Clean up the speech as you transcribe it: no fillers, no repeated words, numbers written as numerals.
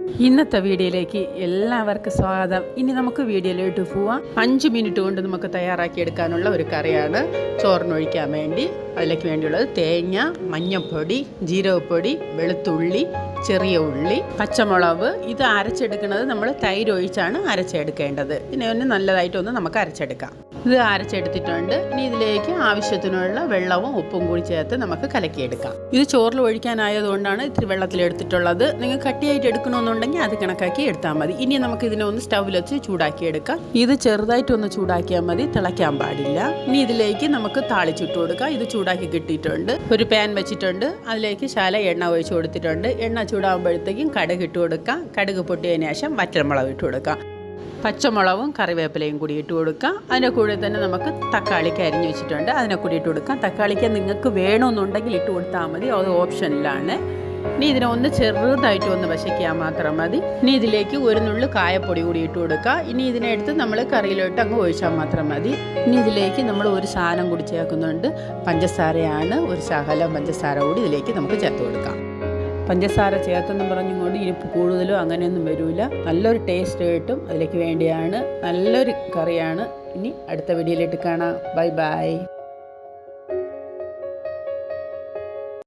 ഇന്നത്തെ വീഡിയോയിലേക്ക് എല്ലാവർക്കും സ്വാഗതം. ഇനി നമുക്ക് വീഡിയോയിലോട്ട് പോവാം. 5 മിനിറ്റ് കൊണ്ട് നമുക്ക് തയ്യാറാക്കി എടുക്കാനുള്ള ഒരു കറിയാണ് ചോറിനൊഴിക്കാൻ വേണ്ടി. അതിലേക്ക് വേണ്ടിയുള്ളത് തേങ്ങ, മഞ്ഞൾപ്പൊടി, ജീരകപ്പൊടി, വെളുത്തുള്ളി, ചെറിയ ഉള്ളി, പച്ചമുളക്. ഇത് അരച്ചെടുക്കുന്നത് നമ്മൾ തൈര് ഒഴിച്ചാണ് അരച്ചെടുക്കേണ്ടത്. ഇതിനെ നല്ലതായിട്ടൊന്ന് നമുക്ക് അരച്ചെടുക്കാം. ഇത് അരച്ചെടുത്തിട്ടുണ്ട്. ഇനി ഇതിലേക്ക് ആവശ്യത്തിനുള്ള വെള്ളവും ഉപ്പും കൂടി ചേർത്ത് നമുക്ക് കലക്കിയെടുക്കാം. ഇത് ചോറിൽ ഒഴിക്കാനായതുകൊണ്ടാണ് ഇത്തിരി വെള്ളത്തിലെടുത്തിട്ടുള്ളത്. നിങ്ങൾ കട്ടിയായിട്ട് എടുക്കണമെന്നുണ്ടെങ്കിൽ അത് കണക്കാക്കി എടുത്താൽ മതി. ഇനി നമുക്ക് ഇതിനെ ഒന്ന് സ്റ്റൗവിൽ വെച്ച് ചൂടാക്കിയെടുക്കാം. ഇത് ചെറുതായിട്ടൊന്ന് ചൂടാക്കിയാൽ മതി, തിളയ്ക്കാൻ പാടില്ല. ഇനി ഇതിലേക്ക് നമുക്ക് താളിച്ചിട്ട് കൊടുക്കാം. ഇത് ചൂടാക്കി കിട്ടിയിട്ടുണ്ട്. ഒരു പാൻ വെച്ചിട്ടുണ്ട്. അതിലേക്ക് ശാല എണ്ണ ഒഴിച്ച് കൊടുത്തിട്ടുണ്ട്. എണ്ണ ചൂടാകുമ്പോഴത്തേക്കും കടുക് ഇട്ട് കൊടുക്കാം. കടുക് പൊട്ടിയതിന് ശേഷം വറ്റൽമുളക് ഇട്ട് കൊടുക്കാം. പച്ചമുളകും കറിവേപ്പിലയും കൂടി ഇട്ട് കൊടുക്കാം. അതിൻ്റെ കൂടെ തന്നെ നമുക്ക് തക്കാളിക്ക് അരിഞ്ഞ് വെച്ചിട്ടുണ്ട്, അതിനെ കൂടി ഇട്ട് കൊടുക്കാം. തക്കാളിക്ക് നിങ്ങൾക്ക് വേണമെന്നുണ്ടെങ്കിൽ ഇട്ട് കൊടുത്താൽ മതി, അത് ഓപ്ഷനിലാണ്. ഇനി ഇതിനെ ഒന്ന് ചെറുതായിട്ട് ഒന്ന് വശയ്ക്കാൻ മാത്രം മതി. ഇനി ഇതിലേക്ക് ഒരു നുള്ളു കായപ്പൊടി കൂടി ഇട്ട് കൊടുക്കുക. ഇനി ഇതിനെ എടുത്ത് നമ്മൾ കറിയിലോട്ട് അങ്ങ് ഒഴിച്ചാൽ മാത്രം മതി. ഇനി ഇതിലേക്ക് നമ്മൾ ഒരു സാധനം കൂടി ചേർക്കുന്നുണ്ട്. പഞ്ചസാരയാണ്. ഒരു ശകലം പഞ്ചസാര കൂടി ഇതിലേക്ക് നമുക്ക് ചേർത്ത് കൊടുക്കാം. പഞ്ചസാര ചേർത്തെന്നും പറഞ്ഞുകൊണ്ട് ഇരിപ്പ് കൂടുതലോ അങ്ങനെയൊന്നും വരില്ല. നല്ലൊരു ടേസ്റ്റ് കിട്ടും. അതിലേക്ക് വേണ്ടിയാണ്. നല്ലൊരു കറിയാണ്. ഇനി അടുത്ത വീഡിയോയിലിട്ട് കാണാം. Bye bye.